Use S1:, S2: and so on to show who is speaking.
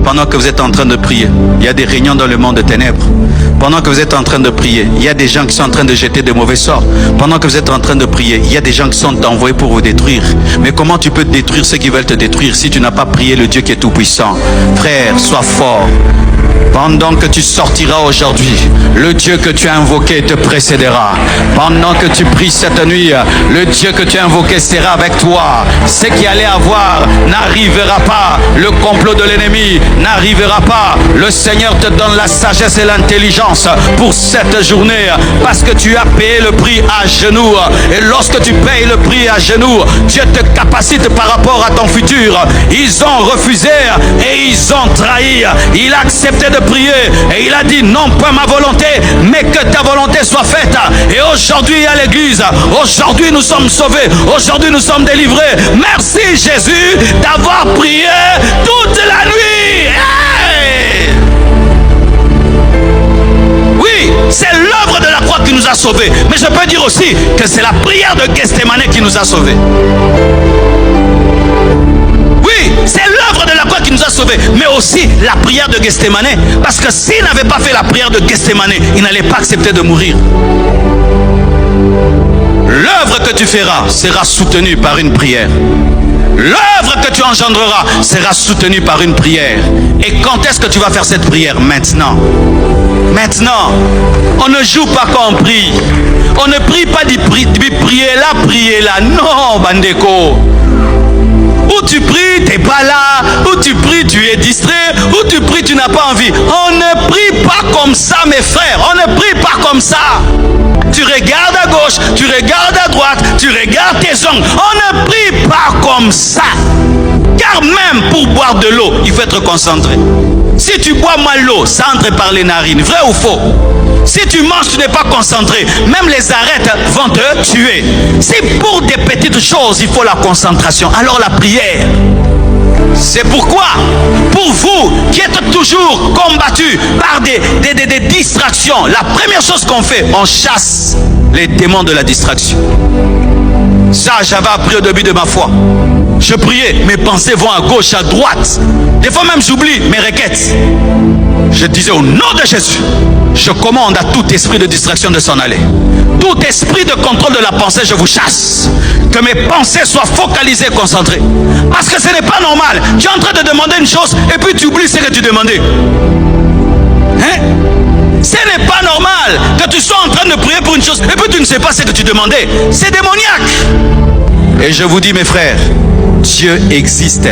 S1: pendant que vous êtes en train de prier, il y a des réunions dans le monde de ténèbres. Pendant que vous êtes en train de prier, il y a des gens qui sont en train de jeter de mauvais sorts. Pendant que vous êtes en train de prier, il y a des gens qui sont envoyés pour vous détruire. Mais comment tu peux détruire ceux qui veulent te détruire si tu n'as pas prié le Dieu qui est tout puissant? Frère, sois fort. Pendant que tu sortiras aujourd'hui, le Dieu que tu as invoqué te précédera. Pendant que tu pries cette nuit, le Dieu que tu as invoqué sera avec toi. Ce qui allait avoir n'arrivera pas. Le complot de l'ennemi n'arrivera pas. Le Seigneur te donne la sagesse et l'intelligence pour cette journée, parce que tu as payé le prix à genoux. Et lorsque tu payes le prix à genoux, Dieu te capacite par rapport à ton futur. Ils ont refusé et ils ont trahi. Il a accepté de prier et il a dit non pas ma volonté mais que ta volonté soit faite. Et aujourd'hui à l'église, aujourd'hui nous sommes sauvés, aujourd'hui nous sommes délivrés. Merci Jésus d'avoir prié toute la nuit. Hey! Oui, c'est l'œuvre de la croix qui nous a sauvés, mais je peux dire aussi que c'est la prière de Gethsémane qui nous a sauvés. Oui, c'est l'œuvre de la croix qui nous a sauvés, mais aussi la prière de Gethsémane, parce que s'il n'avait pas fait la prière de Gethsémane, il n'allait pas accepter de mourir. L'œuvre que tu feras sera soutenue par une prière. L'œuvre que tu engendreras sera soutenue par une prière. Et quand est-ce que tu vas faire cette prière? Maintenant. Maintenant. On ne joue pas quand on prie. On ne prie pas d'y prier là, prier là. Non, Bandeko. Où tu pries, tu n'es pas là. Où tu pries, tu es distrait. Où tu pries, tu n'as pas envie. On ne prie pas comme ça, mes frères. On ne prie pas comme ça. Tu regardes à gauche, tu regardes à droite, tu regardes tes ongles. On ne prie pas comme ça. Car même pour boire de l'eau, il faut être concentré. Si tu bois mal l'eau, ça entre par les narines. Vrai ou faux? Si tu manges, tu n'es pas concentré. Même les arêtes vont te tuer. Si pour des petites choses, il faut la concentration, alors la prière. C'est pourquoi, pour vous qui êtes toujours combattus par des distractions, la première chose qu'on fait, on chasse les démons de la distraction. Ça, j'avais appris au début de ma foi. Je priais, mes pensées vont à gauche, à droite. Des fois même, j'oublie mes requêtes. Je disais au nom de Jésus, je commande à tout esprit de distraction de s'en aller. Tout esprit de contrôle de la pensée, je vous chasse. Que mes pensées soient focalisées, concentrées. Parce que ce n'est pas normal. Tu es en train de demander une chose et puis tu oublies ce que tu demandais. Hein? Ce n'est pas normal que tu sois en train de prier pour une chose et puis tu ne sais pas ce que tu demandais. C'est démoniaque. Et je vous dis mes frères, Dieu existe.